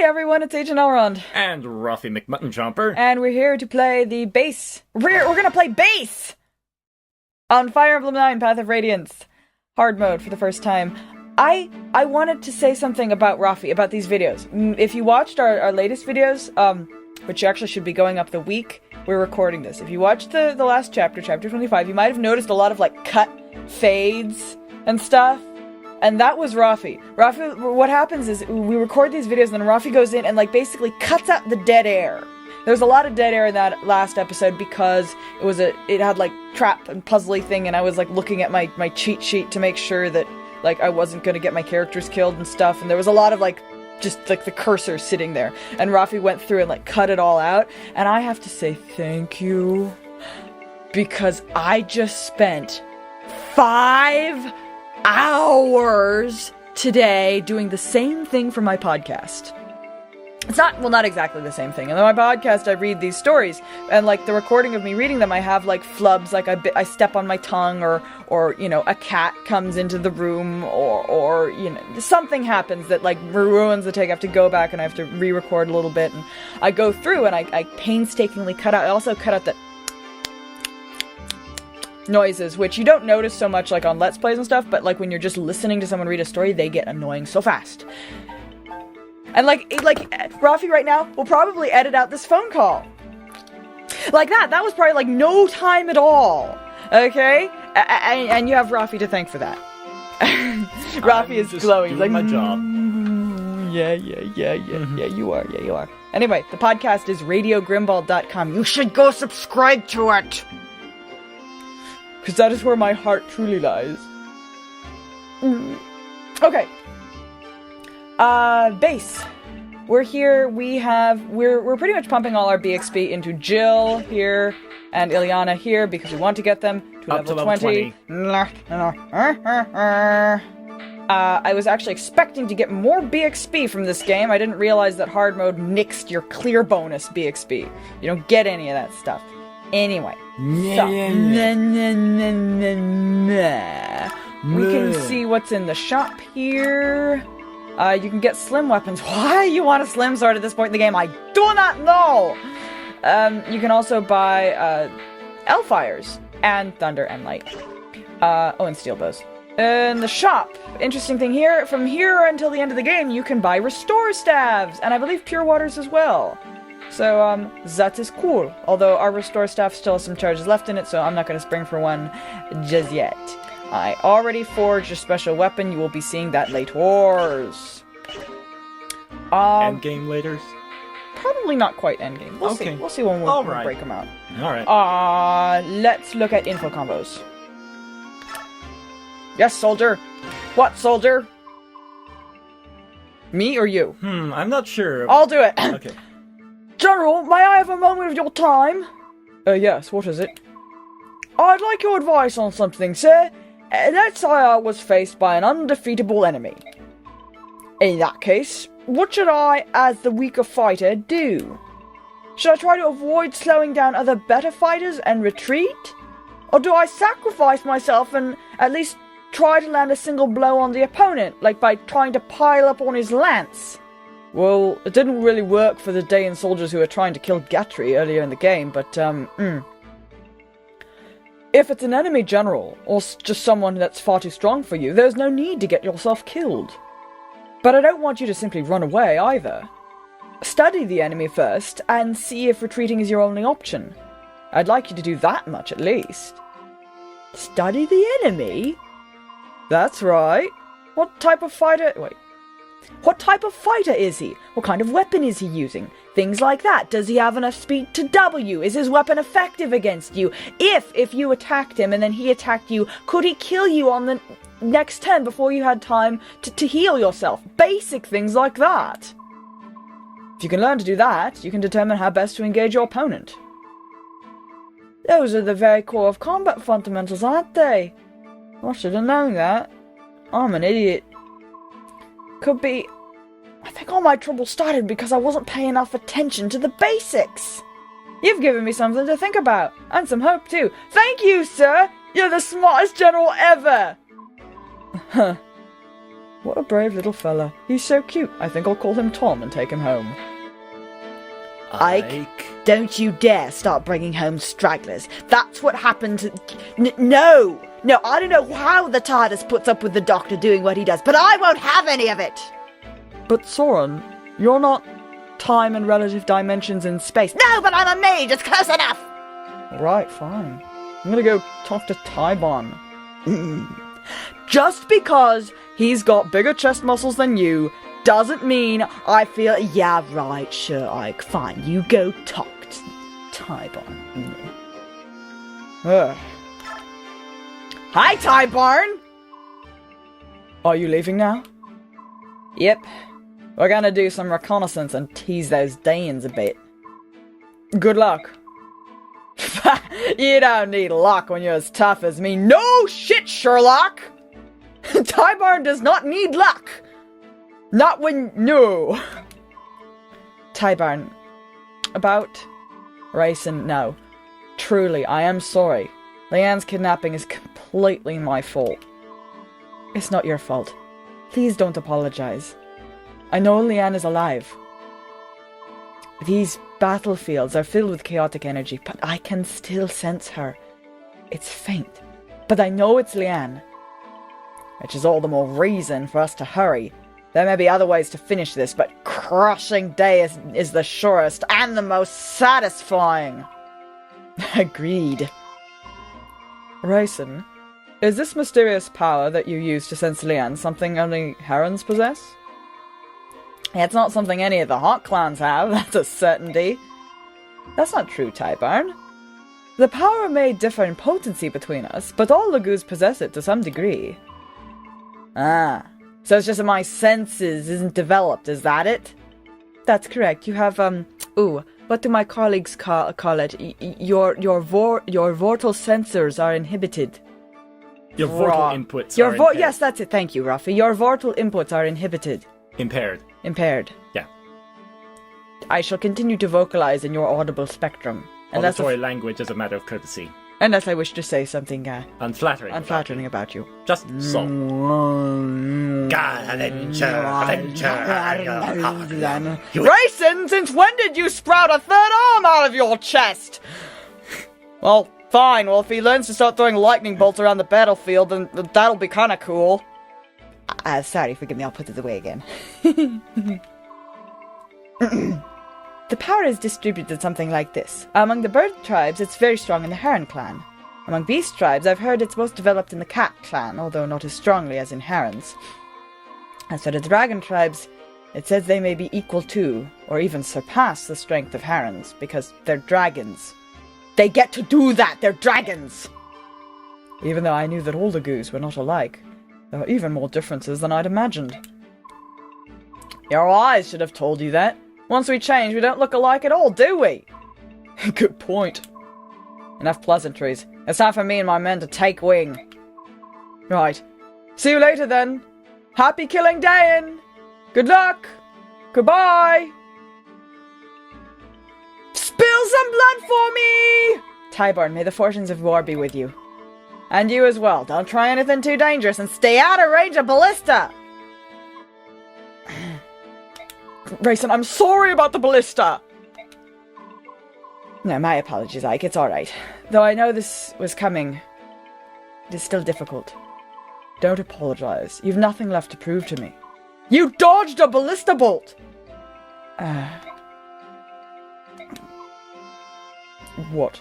everyone, it's Agent Elrond. And Ruffy McMuttonchomper. And we're here to play the base. We're gonna play base! On Fire Emblem 9, Path of Radiance. Hard mode for the first time. I wanted to say something about Ruffy, about these videos. If you watched our latest videos, which actually should be going up the week we're recording this. If you watched the last chapter, chapter 25, you might have noticed a lot of, like, cut fades and stuff. And that was Ruffy. Ruffy, what happens is, we record these videos and then Ruffy goes in and, like, basically cuts out the dead air. There's a lot of dead air in that last episode because it had, like, trap and puzzly thing, and I was, like, looking at my cheat sheet to make sure that, like, I wasn't gonna get my characters killed and stuff, and there was a lot of, like, just, like, the cursor sitting there. And Ruffy went through and, like, cut it all out, and I have to say thank you, because I just spent 5 hours today doing the same thing for my podcast. It's not exactly the same thing. In my podcast, I read these stories, and, like, the recording of me reading them, I have, like, flubs, like, I step on my tongue, or, you know, a cat comes into the room, or, you know, something happens that, like, ruins the take. I have to go back and I have to re-record a little bit, and I go through and I painstakingly cut out, I also cut out the noises, which you don't notice so much, like, on Let's Plays and stuff, but, like, when you're just listening to someone read a story, they get annoying so fast. And, like, Ruffy right now will probably edit out this phone call. Like that. That was probably, like, no time at all. Okay? And you have Ruffy to thank for that. Ruffy is glowing. He's like, my job. Yeah, you are. Anyway, the podcast is radiogrimbald.com. You should go subscribe to it! Because that is where my heart truly lies. Okay. Base. We're here, we're pretty much pumping all our BXP into Jill here, and Ilyana here, because we want to get them to Up level 20. I was actually expecting to get more BXP from this game. I didn't realize that hard mode nixed your clear bonus BXP. You don't get any of that stuff. Anyway. We can see what's in the shop here. You can get slim weapons. Why you want a slim sword at this point in the game, I do not know! You can also buy, Hellfires, and Thunder and Light. And steel bows. In the shop, interesting thing here, from here until the end of the game, you can buy Restore Staves, and I believe Pure Waters as well. So, that is cool. Although our Restore Staff still has some charges left in it, so I'm not gonna spring for one just yet. I already forged a special weapon. You will be seeing that later. Endgame later? Probably not quite endgame. We'll see. We'll see when we'll break them out. Alright. Let's look at info combos. Yes, soldier. What, soldier? Me or you? I'm not sure. I'll do it. Okay. General, may I have a moment of your time? Yes, what is it? I'd like your advice on something, sir. Let's say I was faced by an undefeatable enemy. In that case, what should I, as the weaker fighter, do? Should I try to avoid slowing down other better fighters and retreat? Or do I sacrifice myself and at least try to land a single blow on the opponent, like by trying to pile up on his lance? Well, it didn't really work for the Dayan soldiers who were trying to kill Gatry earlier in the game, but, if it's an enemy general, or just someone that's far too strong for you, there's no need to get yourself killed. But I don't want you to simply run away, either. Study the enemy first, and see if retreating is your only option. I'd like you to do that much, at least. Study the enemy? That's right. What type of fighter... Wait. What type of fighter is he? What kind of weapon is he using? Things like that. Does he have enough speed to W? Is his weapon effective against you? If you attacked him and then he attacked you, could he kill you on the next 10 before you had time to heal yourself? Basic things like that. If you can learn to do that, you can determine how best to engage your opponent. Those are the very core of combat fundamentals, aren't they? I should have known that. I'm an idiot. Could be... I think all my trouble started because I wasn't paying enough attention to the basics. You've given me something to think about, and some hope too. Thank you, sir! You're the smartest general ever! Huh. What a brave little fella. He's so cute. I think I'll call him Tom and take him home. Ike, don't you dare start bringing home stragglers. That's what happened to... No, I don't know how the TARDIS puts up with the Doctor doing what he does, but I won't have any of it! But Soren, you're not time and relative dimensions in space. No, but I'm a mage, it's close enough! Alright, fine. I'm gonna go talk to Tybon. Just because he's got bigger chest muscles than you doesn't mean I feel... Yeah, right, sure, Ike, fine. You go talk to Tybon. Hi, Tybon! Are you leaving now? Yep. We're gonna do some reconnaissance and tease those Danes a bit. Good luck. You don't need luck when you're as tough as me. No shit, Sherlock! Tybon does not need luck! Not when... No! Tybon. About... Reyson, no. Truly, I am sorry. Leanne's kidnapping is completely my fault. It's not your fault. Please don't apologize. I know Ilyana is alive. These battlefields are filled with chaotic energy, but I can still sense her. It's faint, but I know it's Ilyana. Which is all the more reason for us to hurry. There may be other ways to finish this, but crushing day is the surest and the most satisfying. Agreed. Reyson, is this mysterious power that you use to sense Ilyana something only herons possess? It's not something any of the Hawk clans have, that's a certainty. That's not true, Tybon. The power may differ in potency between us, but all Lagoos possess it to some degree. Ah, so it's just that my senses isn't developed, is that it? That's correct, you have, what do my colleagues call it? Your vortal sensors are inhibited. Your vortal inputs are impaired. Yes, that's it, thank you, Ruffy. Your vortal inputs are inhibited. Impaired. Yeah. I shall continue to vocalize in your audible spectrum. Auditory language is a matter of courtesy. Unless I wish to say something unflattering about you. Just so. Reyson, since when did you sprout a third arm out of your chest? Well, fine. Well, if he learns to start throwing lightning bolts around the battlefield, then that'll be kind of cool. Sorry, forgive me, I'll put it away again. The power is distributed something like this. Among the bird tribes, it's very strong in the heron clan. Among beast tribes, I've heard it's most developed in the cat clan, although not as strongly as in herons. As for the dragon tribes, it says they may be equal to, or even surpass the strength of herons, because they're dragons. They get to do that! They're dragons! Even though I knew that all the goos were not alike, there are even more differences than I'd imagined. Your eyes should have told you that. Once we change, we don't look alike at all, do we? Good point. Enough pleasantries. It's time for me and my men to take wing. Right. See you later, then. Happy killing Dayan! Good luck! Goodbye! Spill some blood for me! Tybon, may the fortunes of war be with you. And you as well. Don't try anything too dangerous and stay out of range of ballista! Reyson, I'm sorry about the ballista! No, my apologies, Ike. It's alright. Though I know this was coming, it is still difficult. Don't apologize. You've nothing left to prove to me. You dodged a ballista bolt! What?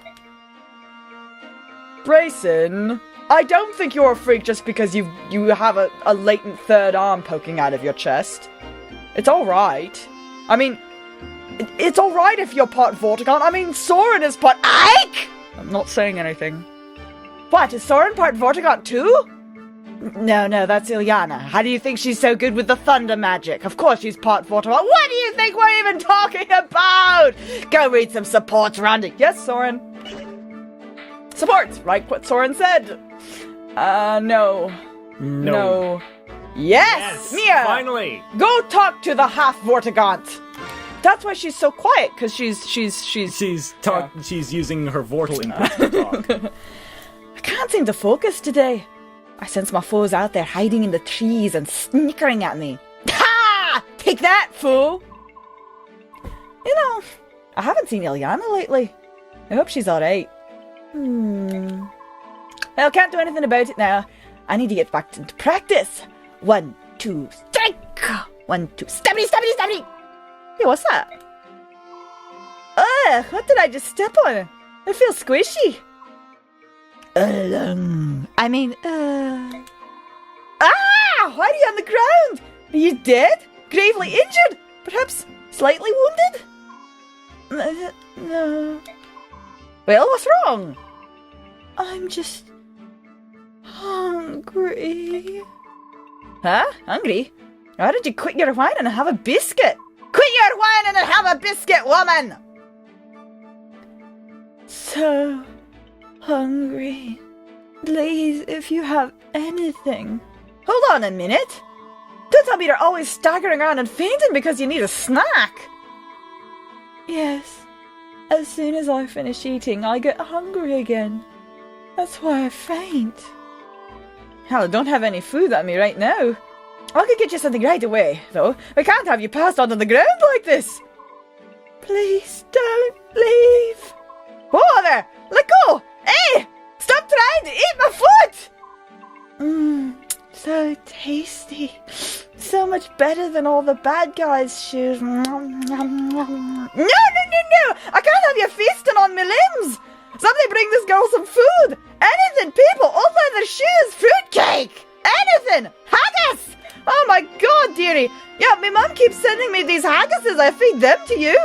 Reyson, I don't think you're a freak just because you have a latent third arm poking out of your chest. It's alright. I mean, it's alright if you're part vortigaunt. I mean, Soren is part... Ike! I'm not saying anything. What, is Soren part vortigaunt too? No, that's Ilyana. How do you think she's so good with the thunder magic? Of course she's part vortigaunt. What do you think we're even talking about? Go read some supports, Rondie. Yes, Soren. Supports, right what Soren said. No. Yes! Mia! Finally! Go talk to the half-vortigaunt! That's why she's so quiet, because she's She's using her vortal inputs to talk. I can't seem to focus today. I sense my foes out there hiding in the trees and snickering at me. Ha! Take that, fool! You know, I haven't seen Ilyana lately. I hope she's alright. Well, can't do anything about it now. I need to get back into practice. 1, 2, strike! 1, 2, stabby, stabby, stabby! Hey, what's that? Ugh, what did I just step on? It feels squishy. I mean, Ah! Why are you on the ground? Are you dead? Gravely injured? Perhaps slightly wounded? No. Well, what's wrong? I'm just hungry. Huh? Hungry? Why did you quit your whining and have a biscuit? Quit your whining and have a biscuit, woman! So hungry. Please, if you have anything. Hold on a minute. Don't tell me you're always staggering around and fainting because you need a snack. Yes. As soon as I finish eating, I get hungry again. That's why I faint. Hell, I don't have any food on me right now. I could get you something right away, though. I can't have you passed onto the ground like this. Please don't leave. Whoa there! Let go! Hey! Stop trying to eat my foot! So tasty. So much better than all the bad guys' shoes. No! I can't have you feasting on my limbs! Somebody bring this girl some food! Anything, people! Old leather shoes! Fruitcake! Anything! Haggis! Oh my god, dearie! Yeah, my mum keeps sending me these haggises. I feed them to you.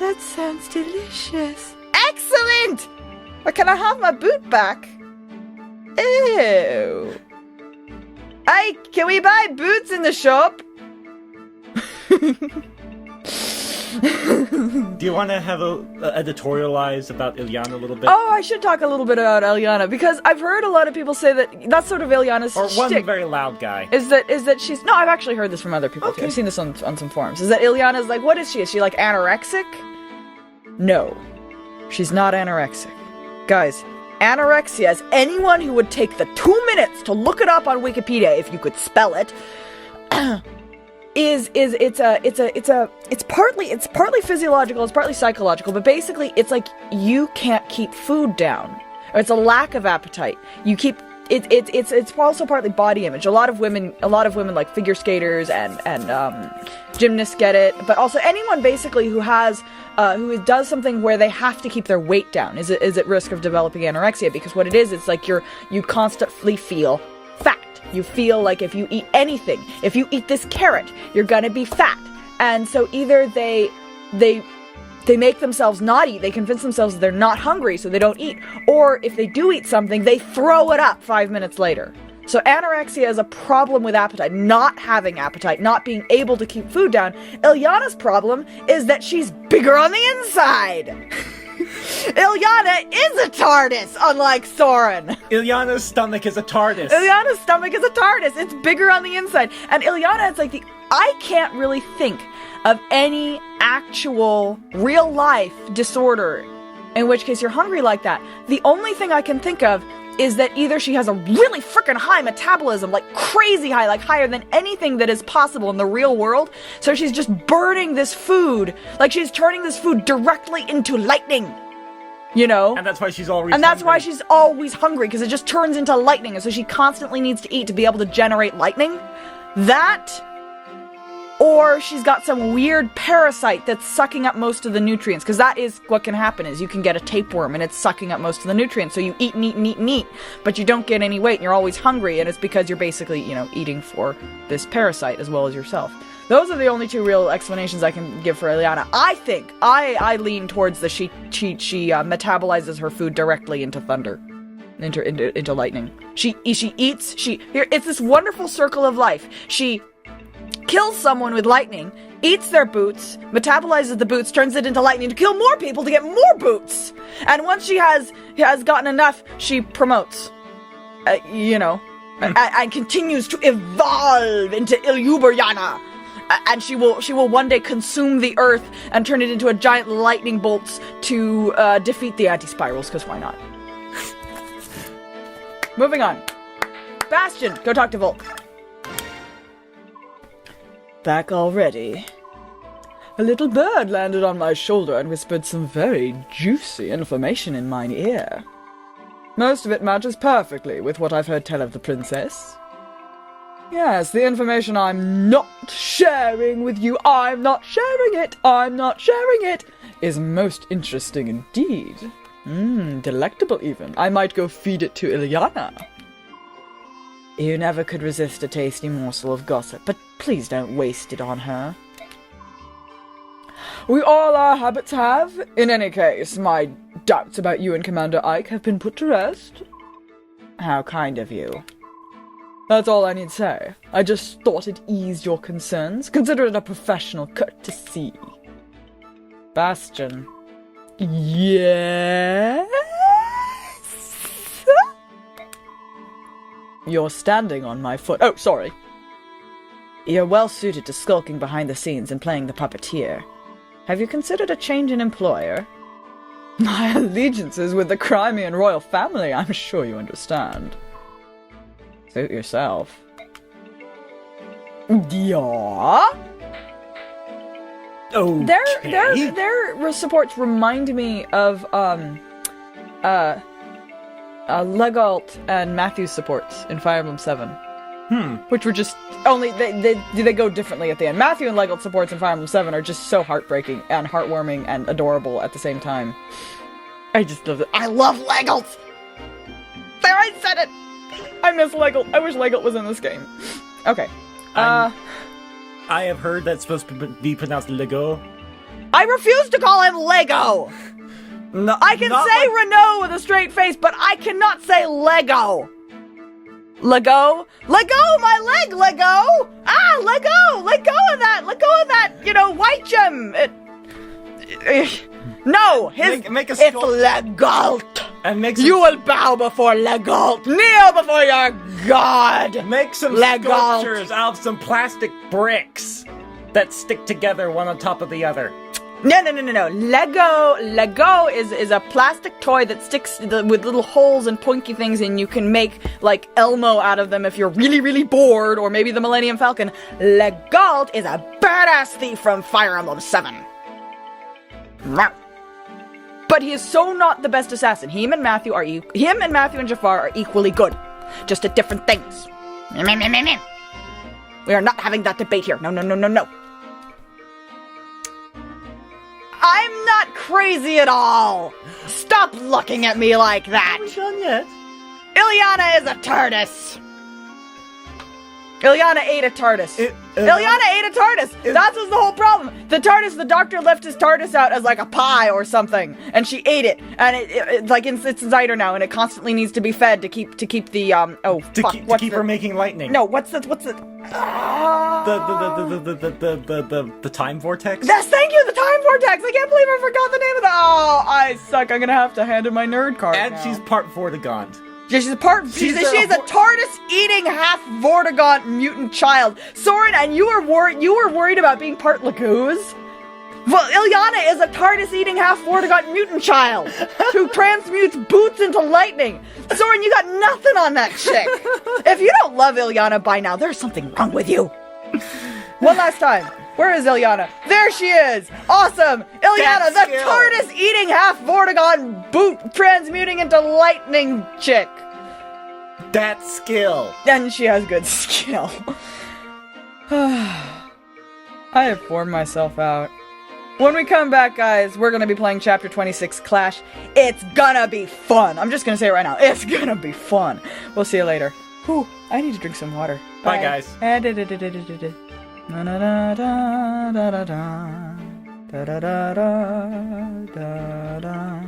That sounds delicious. Excellent! But can I have my boot back? Ew. Hey, can we buy boots in the shop? Do you want to have a editorialize about Ilyana a little bit? Oh, I should talk a little bit about Ilyana, because I've heard a lot of people say that that's sort of Ilyana's or one shtick. very loud guy. Is that she's... No, I've actually heard this from other people too. I've seen this on some forums. Is that Ilyana's like, what is she? Is she like anorexic? No. She's not anorexic. Guys, anorexia, as anyone who would take the 2 minutes to look it up on Wikipedia, if you could spell it, it's partly physiological, it's partly psychological, but basically it's like you can't keep food down. Or it's a lack of appetite. You keep it's also partly body image. A lot of women like figure skaters and gymnasts get it, but also anyone basically who who does something where they have to keep their weight down is at risk of developing anorexia, because what it is, it's like you constantly feel fat. You feel like if you eat anything, if you eat this carrot, you're gonna be fat. And so either they make themselves not eat, they convince themselves they're not hungry so they don't eat, or if they do eat something, they throw it up 5 minutes later. So anorexia is a problem with appetite, not having appetite, not being able to keep food down. Ilyana's problem is that she's bigger on the inside. Ilyana is a TARDIS, unlike Soren. Ilyana's stomach is a TARDIS. Ilyana's stomach is a TARDIS. It's bigger on the inside. And Ilyana, it's like I can't really think of any actual real life disorder in which case you're hungry like that. The only thing I can think of is that either she has a really freaking high metabolism, like crazy high, like higher than anything that is possible in the real world, so she's just burning this food, like she's turning this food directly into lightning, you know? And that's why she's always hungry, because it just turns into lightning, and so she constantly needs to eat to be able to generate lightning. That, or she's got some weird parasite that's sucking up most of the nutrients, because that is what can happen, is you can get a tapeworm and it's sucking up most of the nutrients, so you eat and eat and eat and eat, but you don't get any weight and you're always hungry, and it's because you're basically, eating for this parasite as well as yourself. Those are the only two real explanations I can give for Ilyana. I think, I lean towards the she metabolizes her food directly into thunder. Into lightning. She eats, it's this wonderful circle of life. She kills someone with lightning, eats their boots, metabolizes the boots, turns it into lightning to kill more people to get more boots. And once she has gotten enough, she promotes, and continues to evolve into Ilyana. And she will one day consume the earth and turn it into a giant lightning bolts to defeat the anti-spirals, because why not? Moving on. Bastian, go talk to Volke. Back already. A little bird landed on my shoulder and whispered some very juicy information in mine ear. Most of it matches perfectly with what I've heard tell of the princess. Yes, the information I'm not sharing with you, I'm not sharing it, is most interesting indeed. Delectable even. I might go feed it to Ilyana. You never could resist a tasty morsel of gossip, but please don't waste it on her. We all our habits have. In any case, my doubts about you and Commander Ike have been put to rest. How kind of you. That's all I need to say. I just thought it eased your concerns. Consider it a professional courtesy. Bastian. Yes? You're standing on my foot. Oh, sorry. You're well suited to skulking behind the scenes and playing the puppeteer. Have you considered a change in employer? My allegiance is with the Crimean royal family, I'm sure you understand. Suit yourself. Yeah? Okay. Their supports remind me of, Legault and Matthew's supports in Fire Emblem 7. Which were just, only, they go differently at the end. Matthew and Legault supports in Fire Emblem 7 are just so heartbreaking and heartwarming and adorable at the same time. I just love it. I love Legault! There, I said it! I miss Legault. I wish Legault was in this game. Okay. I have heard that's supposed to be pronounced Lego. I refuse to call him Lego! No, I can say Renault with a straight face, but I cannot say Lego! Lego? Lego, my leg, Lego! Ah, Lego! Let go of that! Let go of that, white gem! No! Make a it's sculpture. Legault! And make You will bow before Legault! Kneel before your god! Make some Legault. sculptures out of some plastic bricks that stick together one on top of the other. No. Lego is a plastic toy that sticks with little holes and pointy things, and you can make, like, Elmo out of them if you're really, really bored, or maybe the Millennium Falcon. Legault is a badass thief from Fire Emblem 7. But he is so not the best assassin. Him and Matthew and Jafar are equally good. Just at different things. We are not having that debate here. No. I'm not crazy at all! Stop looking at me like that! We're done yet. Ilyana is a TARDIS! Ilyana ate a TARDIS. Ilyana ate a TARDIS! That was the whole problem! The TARDIS, the doctor left his TARDIS out as like a pie or something, and she ate it, and it's inside her now, and it constantly needs to be fed to keep the, To keep her making lightning. No, what's the... The time vortex? Yes, thank you, the time vortex! I can't believe I forgot the name of that! Oh, I suck. I'm gonna have to hand in my nerd card And now. she's part vortigaunt. Yeah, she's a TARDIS-eating half-vortigaunt mutant child. Soren, and you were worried about being part Laguz? Well, Ilyana is a TARDIS-eating half-vortigaunt mutant child who transmutes boots into lightning. Soren, you got nothing on that chick. If you don't love Ilyana by now, there's something wrong with you. One last time. Where is Ilyana? There she is! Awesome! Ilyana, the TARDIS-eating half-vortigaunt boot transmuting into lightning chick. That skill. And she has good skill. I have formed myself out. When we come back, guys, we're gonna be playing Chapter 26, Clash. It's gonna be fun. I'm just gonna say it right now. It's gonna be fun. We'll see you later. Whew, I need to drink some water. Bye, guys. Da da da da da da da da da da da da da.